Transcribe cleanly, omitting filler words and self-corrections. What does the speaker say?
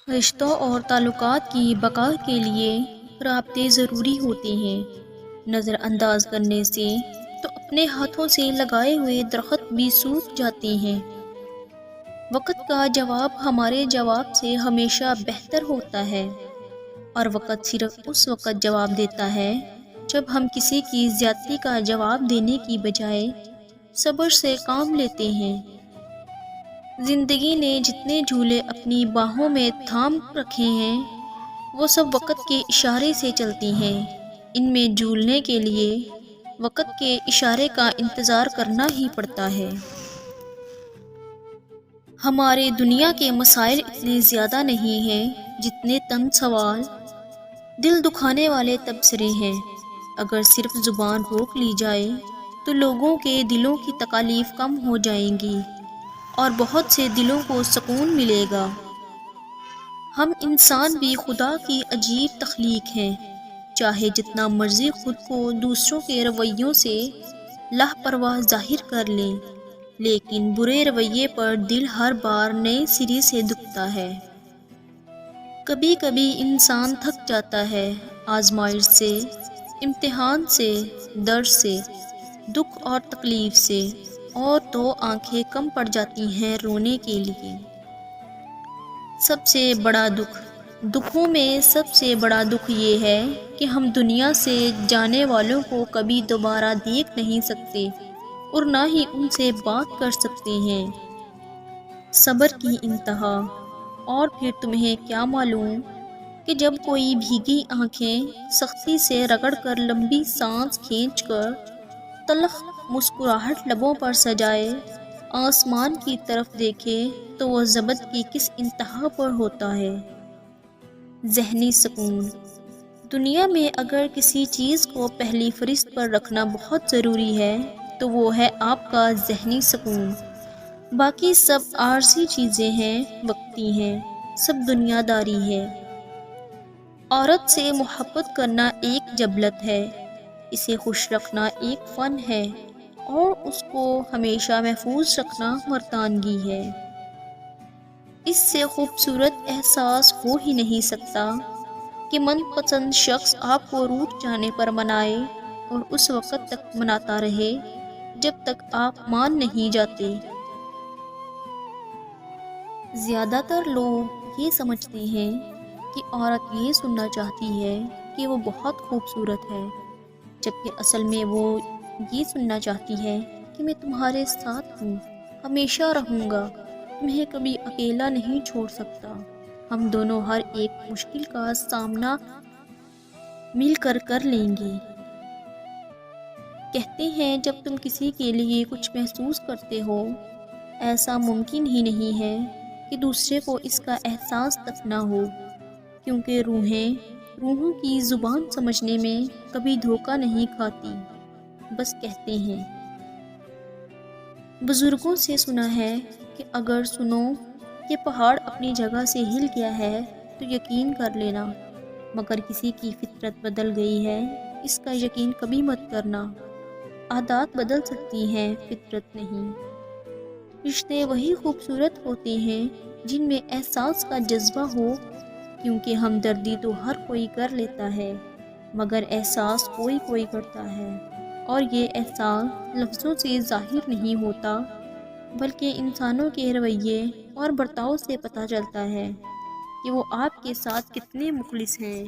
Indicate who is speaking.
Speaker 1: رشتوں اور تعلقات کی بقا کے لیے رابطے ضروری ہوتے ہیں۔ نظر انداز کرنے سے تو اپنے ہاتھوں سے لگائے ہوئے درخت بھی سوکھ جاتے ہیں۔ وقت کا جواب ہمارے جواب سے ہمیشہ بہتر ہوتا ہے، اور وقت صرف اس وقت جواب دیتا ہے جب ہم کسی کی زیادتی کا جواب دینے کی بجائے صبر سے کام لیتے ہیں۔ زندگی نے جتنے جھولے اپنی باہوں میں تھام رکھے ہیں وہ سب وقت کے اشارے سے چلتی ہیں۔ ان میں جھولنے کے لیے وقت کے اشارے کا انتظار کرنا ہی پڑتا ہے۔ ہمارے دنیا کے مسائل اتنے زیادہ نہیں ہیں جتنے تن سوال، دل دکھانے والے تبصرے ہیں۔ اگر صرف زبان روک لی جائے تو لوگوں کے دلوں کی تکالیف کم ہو جائیں گی اور بہت سے دلوں کو سکون ملے گا۔ ہم انسان بھی خدا کی عجیب تخلیق ہیں، چاہے جتنا مرضی خود کو دوسروں کے رویوں سے لاپرواہ ظاہر کر لیں، لیکن برے رویے پر دل ہر بار نئے سرے سے دکھتا ہے۔ کبھی کبھی انسان تھک جاتا ہے، آزمائش سے، امتحان سے، درد سے، دکھ اور تکلیف سے، اور تو آنکھیں کم پڑ جاتی ہیں رونے کے لیے۔ سب سے بڑا دکھوں میں سب سے بڑا دکھ یہ ہے کہ ہم دنیا سے جانے والوں کو کبھی دوبارہ دیکھ نہیں سکتے اور نہ ہی ان سے بات کر سکتے ہیں۔ صبر کی انتہا۔ اور پھر تمہیں کیا معلوم کہ جب کوئی بھیگی آنکھیں سختی سے رگڑ کر لمبی سانس کھینچ کر تلخ مسکراہٹ لبوں پر سجائے آسمان کی طرف دیکھے تو وہ ضبط کی کس انتہا پر ہوتا ہے۔ ذہنی سکون۔ دنیا میں اگر کسی چیز کو پہلی فہرست پر رکھنا بہت ضروری ہے تو وہ ہے آپ کا ذہنی سکون۔ باقی سب عارضی چیزیں ہیں، وقتی ہیں، سب دنیا داری ہے۔ عورت سے محبت کرنا ایک جبلت ہے، اسے خوش رکھنا ایک فن ہے، اور اس کو ہمیشہ محفوظ رکھنا مردانگی ہے۔ اس سے خوبصورت احساس ہو ہی نہیں سکتا کہ من پسند شخص آپ کو روٹھ جانے پر منائے اور اس وقت تک مناتا رہے جب تک آپ مان نہیں جاتے۔ زیادہ تر لوگ یہ سمجھتے ہیں کہ عورت یہ سننا چاہتی ہے کہ وہ بہت خوبصورت ہے، جبکہ اصل میں وہ یہ سننا چاہتی ہے کہ میں تمہارے ساتھ ہوں، ہمیشہ رہوں گا، تمہیں کبھی اکیلا نہیں چھوڑ سکتا، ہم دونوں ہر ایک مشکل کا سامنا مل کر کر لیں گے۔ کہتے ہیں جب تم کسی کے لیے کچھ محسوس کرتے ہو، ایسا ممکن ہی نہیں ہے کہ دوسرے کو اس کا احساس تک نہ ہو، کیونکہ روحوں کی زبان سمجھنے میں کبھی دھوکہ نہیں کھاتی، بس کہتے ہیں۔ بزرگوں سے سنا ہے کہ اگر سنو کہ پہاڑ اپنی جگہ سے ہل گیا ہے تو یقین کر لینا، مگر کسی کی فطرت بدل گئی ہے اس کا یقین کبھی مت کرنا۔ عادات بدل سکتی ہیں، فطرت نہیں۔ رشتے وہی خوبصورت ہوتے ہیں جن میں احساس کا جذبہ ہو، کیونکہ ہمدردی تو ہر کوئی کر لیتا ہے مگر احساس کوئی کوئی کرتا ہے، اور یہ احساس لفظوں سے ظاہر نہیں ہوتا بلکہ انسانوں کے رویے اور برتاؤ سے پتہ چلتا ہے کہ وہ آپ کے ساتھ کتنے مخلص ہیں۔